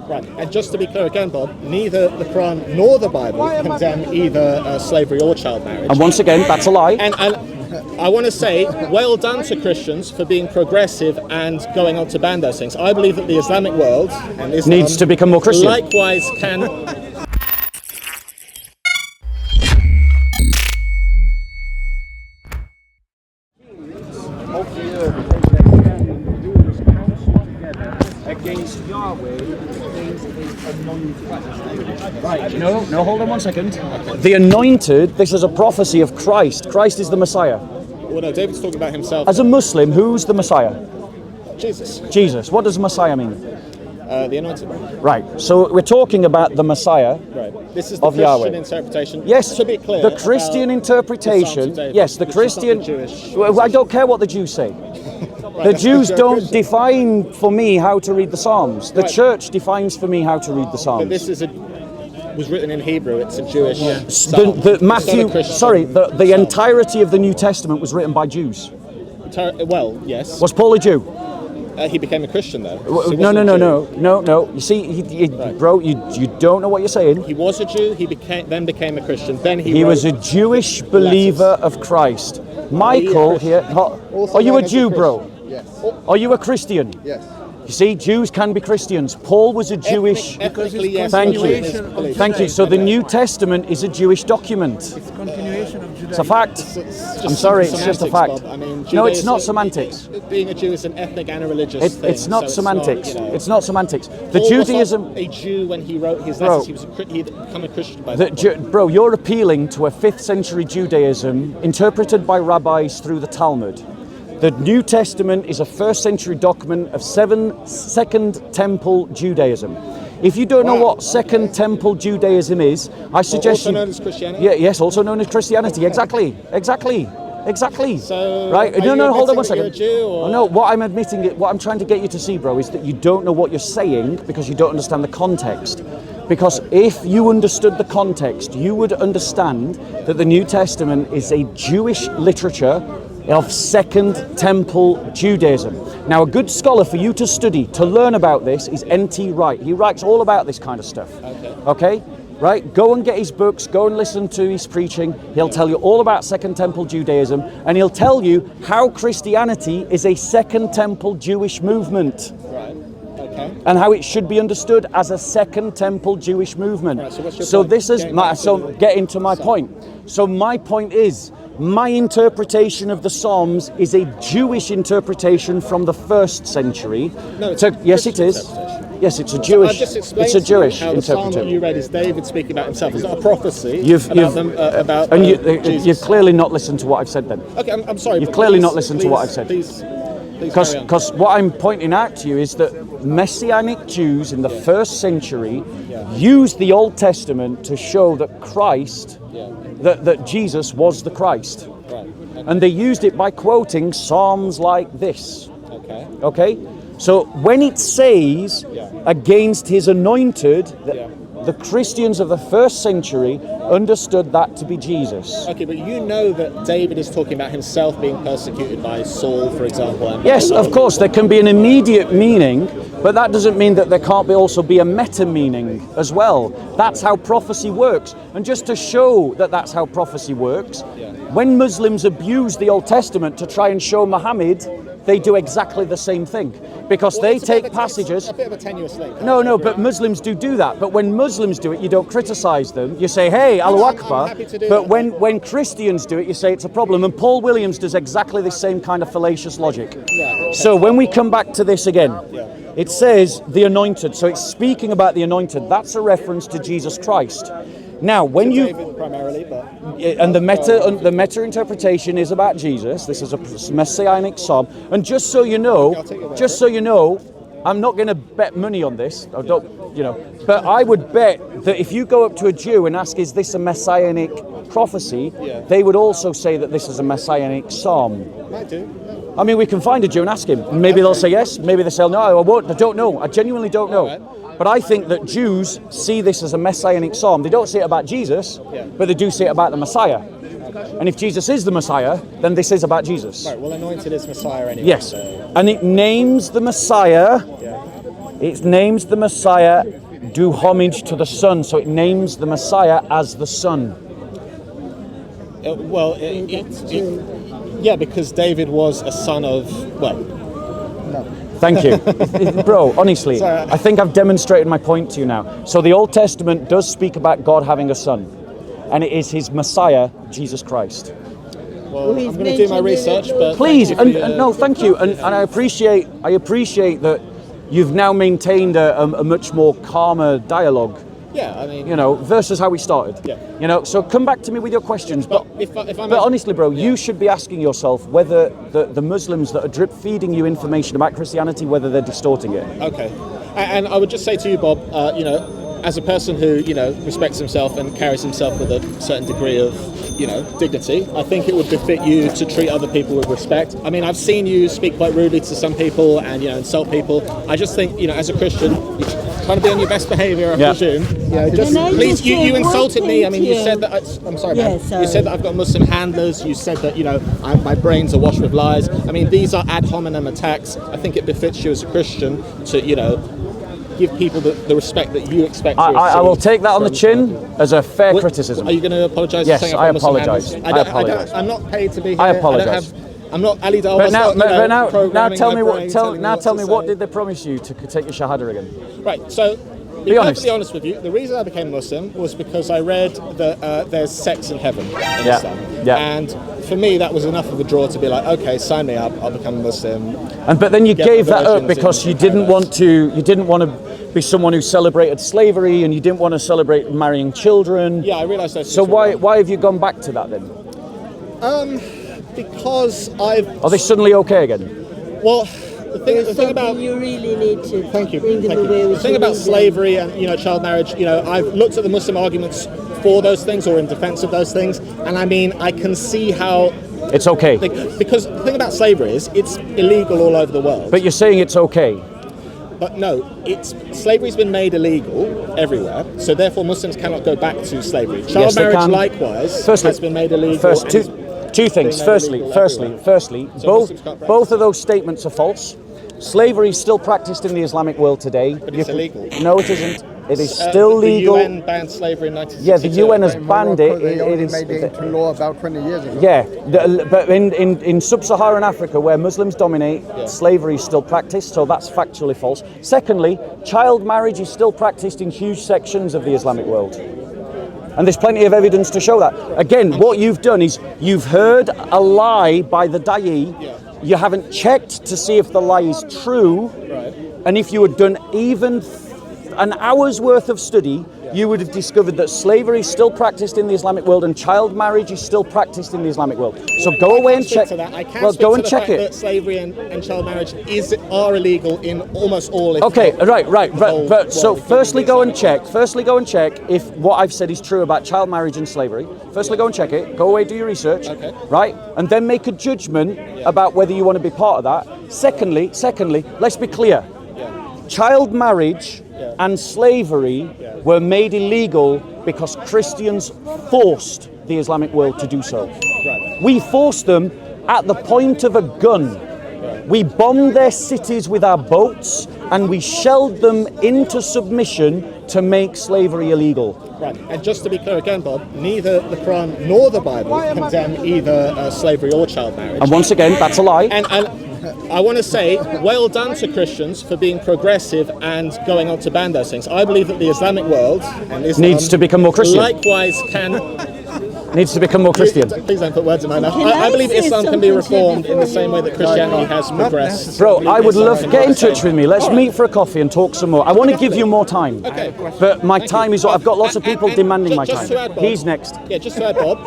Right, and just to be clear again, Bob, neither the Quran nor the Bible condemn either slavery or child marriage. And once again, that's a lie. And I want to say, well done to Christians for being progressive and going on to ban those things. I believe that the Islamic world and Islam needs to become more Christian. Likewise can... against Yahweh, against his anointed. Right, no, hold on one second. The anointed, this is a prophecy of Christ. Christ is the Messiah. Well, no, David's talking about himself. As a Muslim, who's the Messiah? Jesus. Jesus. What does Messiah mean? The anointed one. Right, so we're talking about the Messiah. Right. This is the of Christian Yahweh. interpretation. Yes, to be clear. the Christian interpretation. Yes, the Christian. Well, I don't care what the Jews say. The Jews don't define for me how to read the Psalms. The church defines for me how to read the Psalms. But this is was written in Hebrew. It's a Jewish psalm. The entirety of the New Testament was written by Jews. Well, yes. Was Paul a Jew? He became a Christian though. So No. You see, bro, you don't know what you're saying. He was a Jew. He became a Christian. Then he was a Jewish believer of Christ. Michael here. Are you a Jew, bro? Yes. Are you a Christian? Yes. You see, Jews can be Christians. Paul was a Jewish. Ethnically, yes. Thank you. Thank you. So the New Testament is a Jewish document. It's a continuation of Judaism. It's a fact. I'm sorry, it's just a fact. I mean, no, it's not semantics. Being a Jew is an ethnic and a religious thing. It's not semantics. It's not semantics. The Paul Judaism. Was a Jew when he wrote his letters. He'd become a Christian by that point. Bro, you're appealing to a 5th century Judaism interpreted by rabbis through the Talmud. The New Testament is a 1st century document of Second Temple Judaism. If you don't know what Second Temple Judaism is, I suggest also known as Christianity? Yes, also known as Christianity. Exactly. So, right? No, hold on one second. You're a Jew, or? No, what I'm trying to get you to see, bro, is that you don't know what you're saying because you don't understand the context. Because if you understood the context, you would understand that the New Testament is a Jewish literature of Second Temple Judaism. Now, a good scholar for you to study, to learn about this, is N.T. Wright. He writes all about this kind of stuff. Okay? Right? Go and get his books, go and listen to his preaching. He'll tell you all about Second Temple Judaism, and he'll tell you how Christianity is a Second Temple Jewish movement. Right. Okay. And how it should be understood as a Second Temple Jewish movement. Right, so what's your point? This is getting to my point. So my point is, my interpretation of the Psalms is a Jewish interpretation from the 1st century. No, it's yes, it is. Yes, it's a Jewish. It's a Jewish how the Psalm that interpretation. you read is David speaking about himself. It's not a prophecy You've clearly not listened to what I've said. Then. Okay, I'm sorry. You've clearly not listened to what I've said. Please Because what I'm pointing out to you is that Messianic Jews in the 1st century used the Old Testament to show that Christ, that Jesus was the Christ. Right. And they used it by quoting Psalms like this. Okay? So when it says against his anointed, the Christians of the 1st century understood that to be Jesus. Okay, but you know that David is talking about himself being persecuted by Saul, for example. And yes, of course, there can be an immediate meaning, but that doesn't mean that there can't also be a meta meaning as well. That's how prophecy works. And just to show that that's how prophecy works, when Muslims abuse the Old Testament to try and show Muhammad, they do exactly the same thing. Because they take passages... a bit of a tenuous link. No, but Muslims do that. But when Muslims do it, you don't criticize them. You say, hey, Allahu Akbar. But when Christians do it, you say it's a problem. And Paul Williams does exactly the same kind of fallacious logic. Right. So when we come back to this again, it says the anointed. So it's speaking about the anointed. That's a reference to Jesus Christ. Now, when you David primarily, but and the meta interpretation is about Jesus. This is a messianic psalm. And just so you know, I'm not going to bet money on this. I don't, but I would bet that if you go up to a Jew and ask, "Is this a messianic prophecy?" they would also say that this is a messianic psalm. might do. I mean, we can find a Jew and ask him. Maybe they'll say yes. Maybe they'll say no. I won't. I don't know. I genuinely don't know. But I think that Jews see this as a messianic psalm. They don't say it about Jesus, but they do say it about the Messiah. And if Jesus is the Messiah, then this is about Jesus. Right, well, anointed is Messiah anyway. Yes, So. and it names the Messiah It names the Messiah, do homage to the Son. So it names the Messiah as the Son. Yeah, because David was a son of, Thank you. Bro, honestly, Sorry. I think I've demonstrated my point to you now. So the Old Testament does speak about God having a son, and it is his Messiah, Jesus Christ. well, I'm going to do my research, but Please, thank you for no, thank you. And I appreciate that you've now maintained a much more calmer dialogue. Yeah, I mean, versus how we started. Yeah. So come back to me with your questions. But if honestly, bro, you should be asking yourself whether the Muslims that are drip feeding you information about Christianity, whether they're distorting it. Okay. And I would just say to you, Bob, as a person who, respects himself and carries himself with a certain degree of, dignity, I think it would befit you to treat other people with respect. I mean, I've seen you speak quite rudely to some people and, insult people. I just think, as a Christian, you're trying to be on your best behaviour, I presume. Please, you insulted me. I mean, you said that, I'm sorry, man. Sorry. You said that I've got Muslim handlers. You said that, my brains are washed with lies. I mean, these are ad hominem attacks. I think it befits you as a Christian to, give people the respect that you expect to receive. I will take that on the chin as a fair criticism. Are you going to apologise? Yes, for saying I I've got Muslim apologise. handlers? I apologise. I'm not paid to be here. I apologise. I'm not Ali Dawah. But now tell me what did they promise you to take your Shahada again? Right, so be honest. perfectly honest with you, the reason I became Muslim was because I read that there's sex in heaven in Islam. Yeah. And for me, that was enough of a draw to be like, okay, sign me up, I'll become a Muslim. But then you gave that up virgins because in you didn't paradise. want to be someone who celebrated slavery, and you didn't want to celebrate marrying children. Yeah, I realised those. So why have you gone back to that then? Because I've. Are they suddenly okay again? Well, the thing about you really need to Thank you. bring them Thank away you. with The thing about slavery and child marriage, I've looked at the Muslim arguments for those things or in defence of those things, and I mean I can see how It's okay. because the thing about slavery is it's illegal all over the world. But you're saying it's okay. But no, slavery's been made illegal everywhere, so therefore Muslims cannot go back to slavery. Child Yes, they marriage, can. likewise, Firstly, has been made illegal. First, and two things. made Firstly, illegal So Muslims can't both of those statements are false. Slavery is still practiced in the Islamic world today. But it's illegal. No, it isn't. It is still legal. The UN banned slavery in 1962. Yeah, the UN has banned it. They only It is. made it into law about 20 years ago. Yeah, but in sub-Saharan Africa, where Muslims dominate, slavery is still practiced, so that's factually false. Secondly, child marriage is still practiced in huge sections of the Islamic world. And there's plenty of evidence to show that. Again, what you've done is you've heard a lie by the da'i, you haven't checked to see if the lie is true, and if you had done even an hour's worth of study, you would have discovered that slavery is still practiced in the Islamic world and child marriage is still practiced in the Islamic world. So go away and check. I can Well, speak go to and the check fact it. that slavery and child marriage are illegal in almost all. Okay, right. But so world, firstly including go the and Islamic check. Firstly go and check if what I've said is true about child marriage and slavery. Firstly go and check it. Go away, do your research. Okay. Right? And then make a judgment about whether you want to be part of that. Secondly, let's be clear. Child marriage and slavery were made illegal because Christians forced the Islamic world to do so. Right. We forced them at the point of a gun. We bombed their cities with our boats and we shelled them into submission to make slavery illegal. Right, and just to be clear again, Bob, neither the Quran nor the Bible condemn either slavery or child marriage. And once again, that's a lie. And I want to say, well done to Christians for being progressive and going on to ban those things. I believe that the Islamic world and Islam Needs to become more Christian. Likewise, can Needs to become more Christian. Please don't put words in my mouth. Can I I believe say Islam can be something to you reformed in the before same way that Christianity has progressed. Bro, I would love Islam get in can touch with me. Let's meet for a coffee and talk some more. I want to give you more time. Okay. But my Thank time you. is I've got lots of people And demanding my just time. to add, Bob, He's next. Yeah, just to add, Bob,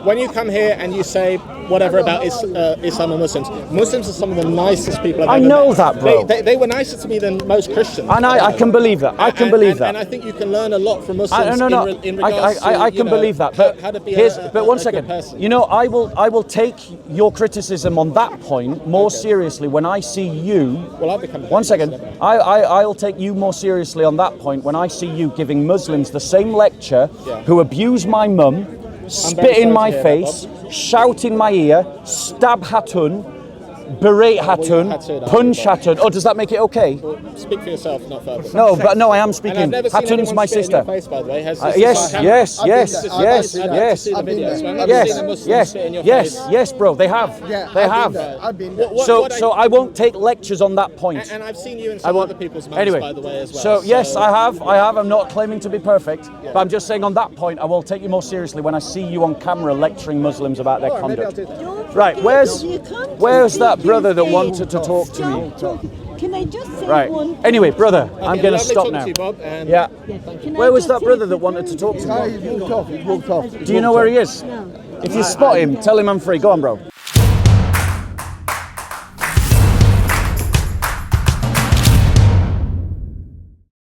when you come here and you say whatever about Islam and Muslims are some of the nicest people I've I ever know met. that, bro. They were nicer to me than most Christians. And I can believe that. I can believe that. And I think you can learn a lot from Muslims No. in regards to I can believe that. But how to be but one a second. good person. I will take your criticism on that point more seriously when I see you. Well, I'll become. One second. I'll take you more seriously on that point when I see you giving Muslims the same lecture who abuse my mum, spit in my face, shout in my ear, stab Hatun, berate Hatun, Hatun, punch Hatun. Oh, does that make it okay? Well, speak for yourself, not further. No, but no, I am And speaking. I've never seen Hatun's anyone my spit in sister. your face, by the way. Has this Yes, happened? yes, yes, I've yes, been there. yes, I've been there. I've never yes, seen a Muslim yes, spit in your yes, face. yes, bro. They have. Yeah, They I've have. been there. I've been there. So I won't take lectures on that point. And I've seen you in I some won't. other people's mouths, Anyway, by the way, as well. so yes, I have. I'm not claiming to be perfect, but I'm just saying on that point, I will take you more seriously when I see you on camera lecturing Muslims about their Maybe I'll conduct. do that. Don't Right, forget, where's that you brother that can't wanted to talk to me? Can I just say Right. one? Anyway, brother, I'm Okay, going to lovely stop talking now. to you, Bob, and Yeah. Can I Where was just that say brother that something? wanted to talk to me? He's walked off. He's walked off. Do you know where he is? If you spot him, tell him I'm free. Go on, bro.